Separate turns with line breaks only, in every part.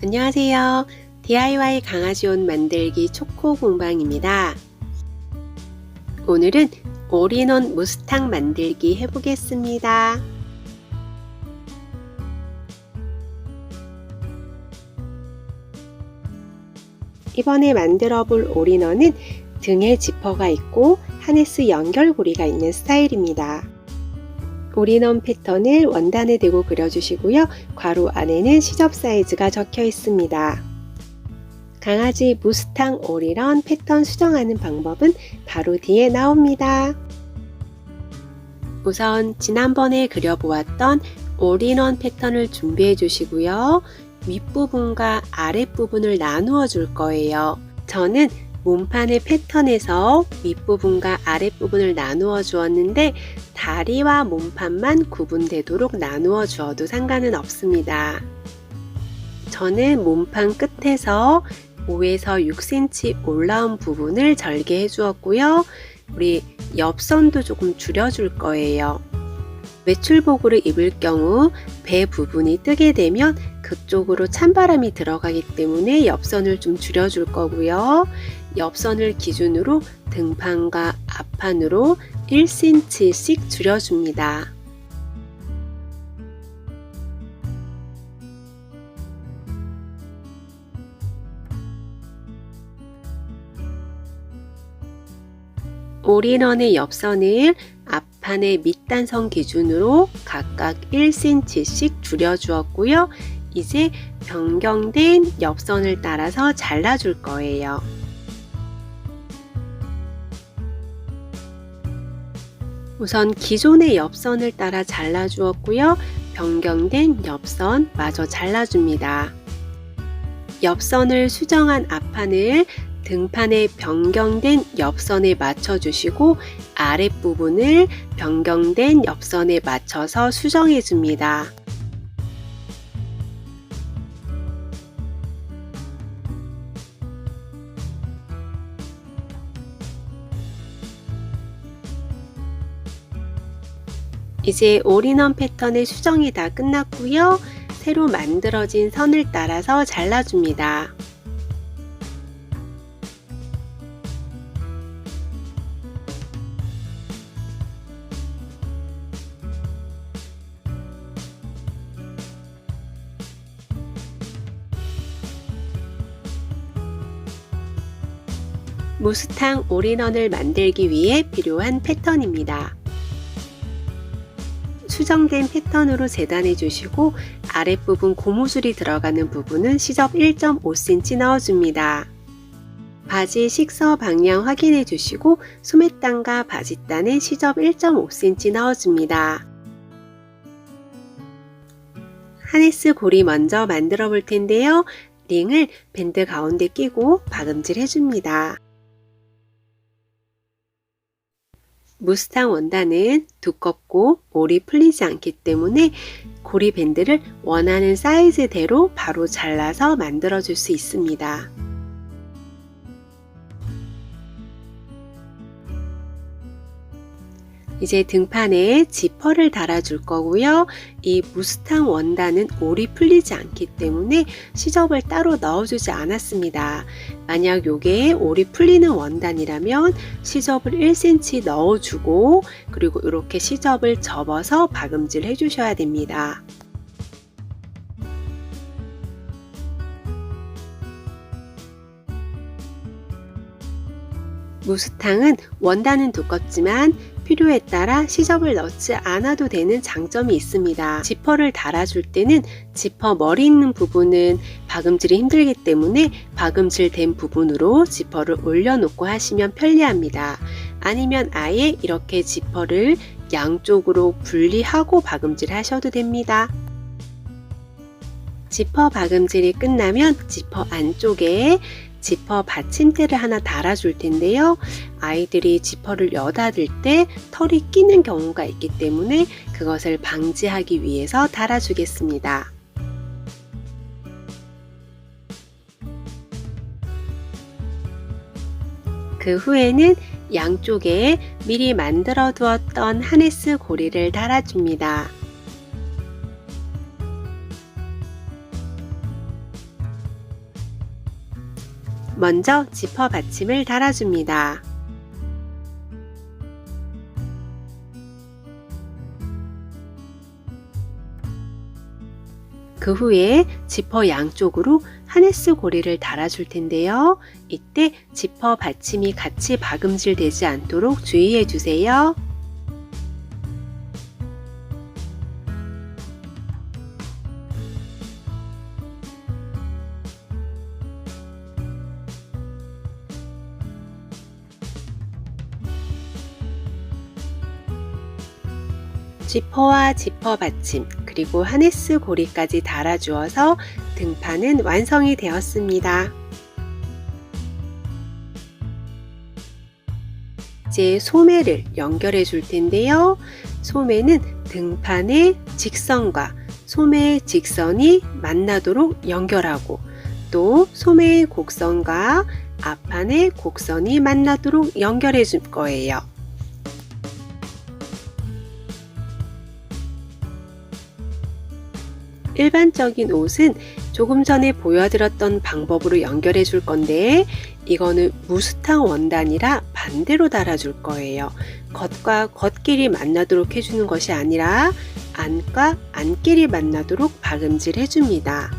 안녕하세요. DIY 강아지 옷 만들기 초코 공방입니다. 오늘은 올인원 무스탕 만들기 해보겠습니다. 이번에 만들어 볼 올인원은 등에 지퍼가 있고 하네스 연결고리가 있는 스타일입니다. 올인원 패턴을 원단에 대고 그려주시고요. 괄호 안에는 시접 사이즈가 적혀 있습니다. 강아지 무스탕 올인원 패턴 수정하는 방법은 바로 뒤에 나옵니다. 우선 지난번에 그려보았던 올인원 패턴을 준비해 주시고요. 윗부분과 아랫부분을 나누어 줄 거예요. 저는 몸판의 패턴에서 윗부분과 아랫부분을 나누어 주었는데 다리와 몸판만 구분되도록 나누어 주어도 상관은 없습니다. 저는 몸판 끝에서 5에서 6cm 올라온 부분을 절개해 주었고요. 우리 옆선도 조금 줄여 줄 거예요. 외출복으로 입을 경우 배 부분이 뜨게 되면 그쪽으로 찬바람이 들어가기 때문에 옆선을 좀 줄여 줄 거고요. 옆선을 기준으로 등판과 앞판으로 1cm씩 줄여줍니다. 올인원의 옆선을 앞판의 밑단선 기준으로 각각 1cm씩 줄여주었고요. 이제 변경된 옆선을 따라서 잘라줄 거예요. 우선 기존의 옆선을 따라 잘라주었고요. 변경된 옆선 마저 잘라줍니다. 옆선을 수정한 앞판을 등판에 변경된 옆선에 맞춰주시고 아랫부분을 변경된 옆선에 맞춰서 수정해 줍니다. 이제 올인원 패턴의 수정이 다 끝났고요. 새로 만들어진 선을 따라서 잘라줍니다. 무스탕 올인원을 만들기 위해 필요한 패턴입니다. 수정된 패턴으로 재단해 주시고 아랫부분 고무줄이 들어가는 부분은 시접 1.5cm 넣어줍니다. 바지 식서 방향 확인해 주시고 소매단과 바지단에 시접 1.5cm 넣어줍니다. 하네스 고리 먼저 만들어 볼 텐데요. 링을 밴드 가운데 끼고 박음질 해줍니다. 무스탕 원단은 두껍고 올이 풀리지 않기 때문에 고리 밴드를 원하는 사이즈대로 바로 잘라서 만들어 줄 수 있습니다. 이제 등판에 지퍼를 달아줄 거고요. 이 무스탕 원단은 올이 풀리지 않기 때문에 시접을 따로 넣어주지 않았습니다. 만약 요게 올이 풀리는 원단이라면 시접을 1cm 넣어주고 그리고 이렇게 시접을 접어서 박음질 해주셔야 됩니다. 무스탕은 원단은 두껍지만 필요에 따라 시접을 넣지 않아도 되는 장점이 있습니다. 지퍼를 달아줄 때는 지퍼 머리 있는 부분은 박음질이 힘들기 때문에 박음질 된 부분으로 지퍼를 올려놓고 하시면 편리합니다. 아니면 아예 이렇게 지퍼를 양쪽으로 분리하고 박음질 하셔도 됩니다. 지퍼 박음질이 끝나면 지퍼 안쪽에 지퍼 받침대를 하나 달아줄 텐데요. 아이들이 지퍼를 여닫을 때 털이 끼는 경우가 있기 때문에 그것을 방지하기 위해서 달아주겠습니다. 그 후에는 양쪽에 미리 만들어 두었던 하네스 고리를 달아줍니다. 먼저 지퍼 받침을 달아줍니다. 그 후에 지퍼 양쪽으로 하네스 고리를 달아줄 텐데요. 이때 지퍼 받침이 같이 박음질 되지 않도록 주의해 주세요. 지퍼와 지퍼 받침 그리고 하네스 고리까지 달아주어서 등판은 완성이 되었습니다. 이제 소매를 연결해 줄 텐데요. 소매는 등판의 직선과 소매의 직선이 만나도록 연결하고 또 소매의 곡선과 앞판의 곡선이 만나도록 연결해 줄 거예요. 일반적인 옷은 조금 전에 보여드렸던 방법으로 연결해 줄 건데 이거는 무스탕 원단이라 반대로 달아줄 거예요. 겉과 겉끼리 만나도록 해주는 것이 아니라 안과 안끼리 만나도록 박음질 해줍니다.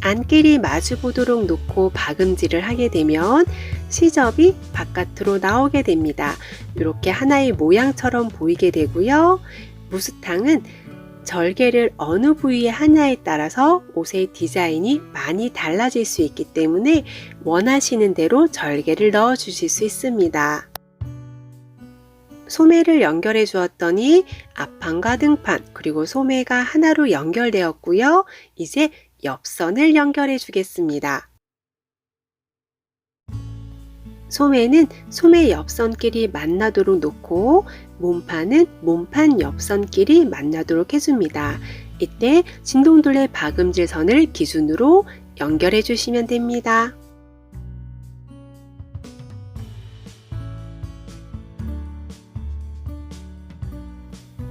안끼리 마주 보도록 놓고 박음질을 하게 되면 시접이 바깥으로 나오게 됩니다. 이렇게 하나의 모양처럼 보이게 되고요. 무스탕은 절개를 어느 부위에 하냐에 따라서 옷의 디자인이 많이 달라질 수 있기 때문에 원하시는 대로 절개를 넣어 주실 수 있습니다. 소매를 연결해 주었더니 앞판과 등판 그리고 소매가 하나로 연결되었고요. 이제 옆선을 연결해 주겠습니다. 소매는 소매 옆선끼리 만나도록 놓고 몸판은 몸판 옆선끼리 만나도록 해줍니다. 이때 진동둘레 박음질 선을 기준으로 연결해 주시면 됩니다.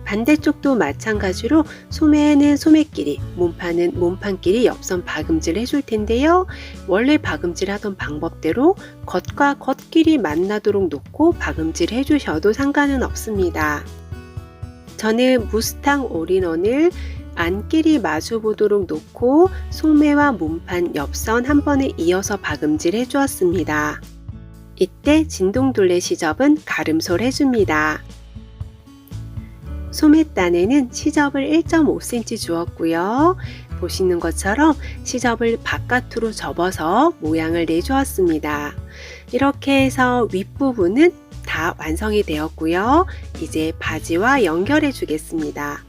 반대쪽도 마찬가지로 소매는 소매끼리, 몸판은 몸판끼리 옆선 박음질 해줄 텐데요. 원래 박음질 하던 방법대로 겉과 겉끼리 만나도록 놓고 박음질 해주셔도 상관은 없습니다. 저는 무스탕 올인원을 안끼리 마주 보도록 놓고 소매와 몸판 옆선 한 번에 이어서 박음질 해주었습니다. 이때 진동둘레 시접은 가름솔 해줍니다. 소매단에는 시접을 1.5cm 주었고요. 보시는 것처럼 시접을 바깥으로 접어서 모양을 내주었습니다. 이렇게 해서 윗부분은 다 완성이 되었고요. 이제 바지와 연결해 주겠습니다.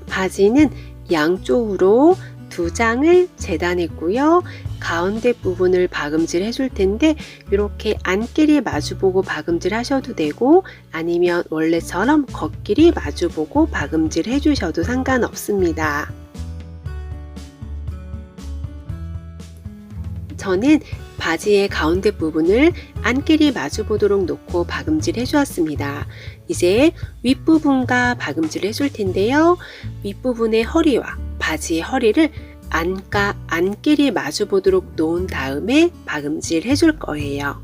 바지는 양쪽으로 2장을 재단했고요. 가운데 부분을 박음질 해줄 텐데 이렇게 안끼리 마주보고 박음질 하셔도 되고 아니면 원래처럼 겉끼리 마주보고 박음질 해주셔도 상관없습니다. 저는 바지의 가운데 부분을 안끼리 마주보도록 놓고 박음질 해주었습니다. 이제 윗부분과 박음질 해줄 텐데요. 윗부분의 허리와 바지의 허리를 안과 안끼리 마주 보도록 놓은 다음에 박음질 해줄 거예요.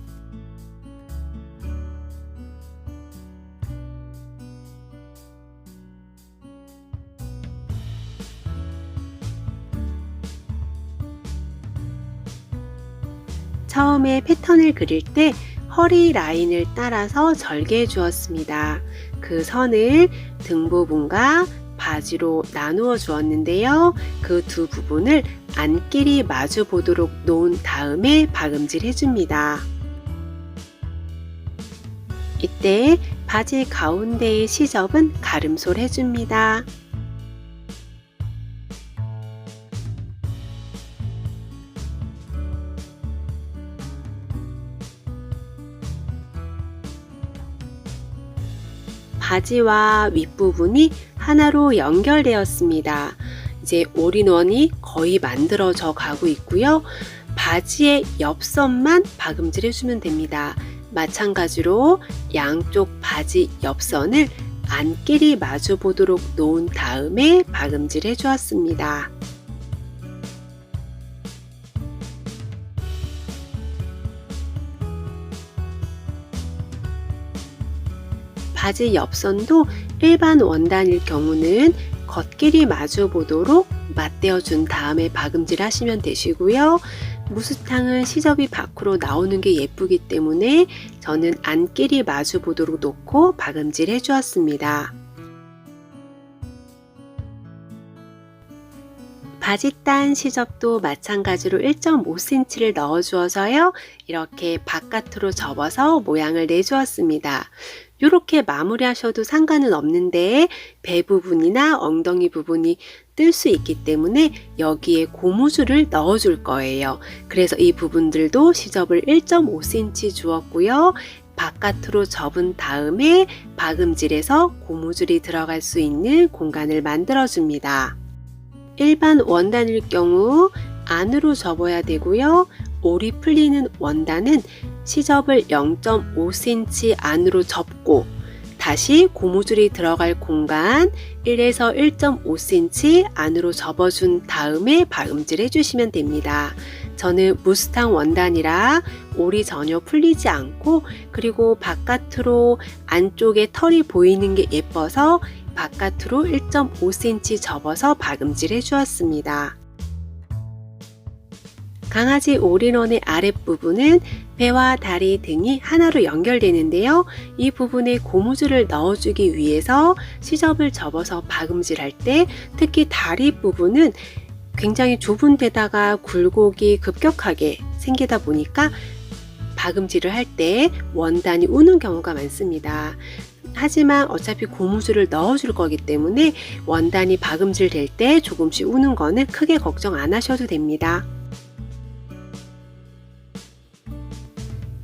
처음에 패턴을 그릴 때 허리 라인을 따라서 절개해 주었습니다. 그 선을 등 부분과 바지로 나누어 주었는데요. 그 두 부분을 안끼리 마주 보도록 놓은 다음에 박음질 해줍니다. 이때 바지 가운데의 시접은 가름솔 해줍니다. 바지와 윗부분이 하나로 연결되었습니다. 이제 올인원이 거의 만들어져 가고 있고요. 바지의 옆선만 박음질 해주면 됩니다. 마찬가지로 양쪽 바지 옆선을 안끼리 마주 보도록 놓은 다음에 박음질 해주었습니다. 바지 옆선도 일반 원단일 경우는 겉길이 마주 보도록 맞대어 준 다음에 박음질 하시면 되시고요. 무스탕은 시접이 밖으로 나오는 게 예쁘기 때문에 저는 안길이 마주 보도록 놓고 박음질 해주었습니다. 바짓단 시접도 마찬가지로 1.5cm를 넣어주어서요. 이렇게 바깥으로 접어서 모양을 내주었습니다. 이렇게 마무리하셔도 상관은 없는데 배 부분이나 엉덩이 부분이 뜰 수 있기 때문에 여기에 고무줄을 넣어줄 거예요. 그래서 이 부분들도 시접을 1.5cm 주었고요. 바깥으로 접은 다음에 박음질에서 고무줄이 들어갈 수 있는 공간을 만들어줍니다. 일반 원단일 경우 안으로 접어야 되고요. 올이 풀리는 원단은 시접을 0.5cm 안으로 접고 다시 고무줄이 들어갈 공간 1에서 1.5cm 안으로 접어준 다음에 박음질 해주시면 됩니다. 저는 무스탕 원단이라 올이 전혀 풀리지 않고 그리고 바깥으로 안쪽에 털이 보이는 게 예뻐서 바깥으로 1.5cm 접어서 박음질 해주었습니다. 강아지 올인원의 아랫부분은 배와 다리 등이 하나로 연결되는데요. 이 부분에 고무줄을 넣어주기 위해서 시접을 접어서 박음질할 때 특히 다리 부분은 굉장히 좁은 데다가 굴곡이 급격하게 생기다 보니까 박음질을 할 때 원단이 우는 경우가 많습니다. 하지만 어차피 고무줄을 넣어줄 거기 때문에 원단이 박음질 될 때 조금씩 우는 거는 크게 걱정 안 하셔도 됩니다.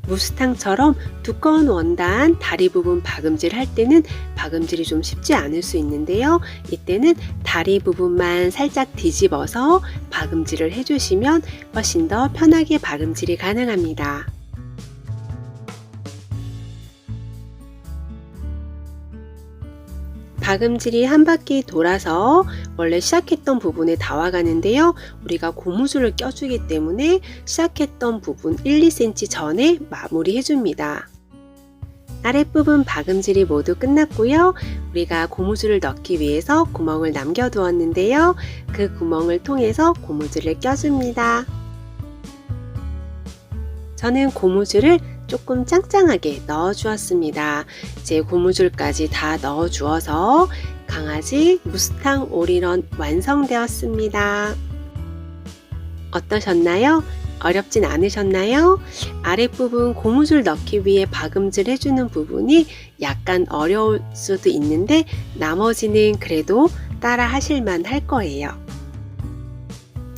무스탕처럼 두꺼운 원단 다리 부분 박음질 할 때는 박음질이 좀 쉽지 않을 수 있는데요. 이때는 다리 부분만 살짝 뒤집어서 박음질을 해주시면 훨씬 더 편하게 박음질이 가능합니다. 박음질이 한 바퀴 돌아서 원래 시작했던 부분에 다 와가는데요. 우리가 고무줄을 껴주기 때문에 시작했던 부분 1, 2cm 전에 마무리 해줍니다. 아랫부분 박음질이 모두 끝났고요. 우리가 고무줄을 넣기 위해서 구멍을 남겨두었는데요. 그 구멍을 통해서 고무줄을 껴줍니다. 저는 고무줄을 조금 짱짱하게 넣어 주었습니다. 이제 고무줄까지 다 넣어 주어서 강아지 무스탕 올인원 완성되었습니다. 어떠셨나요? 어렵진 않으셨나요? 아랫부분 고무줄 넣기 위해 박음질 해주는 부분이 약간 어려울 수도 있는데 나머지는 그래도 따라 하실만 할 거예요.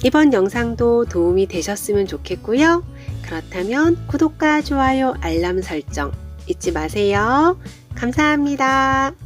이번 영상도 도움이 되셨으면 좋겠고요. 그렇다면 구독과 좋아요, 알람 설정 잊지 마세요. 감사합니다.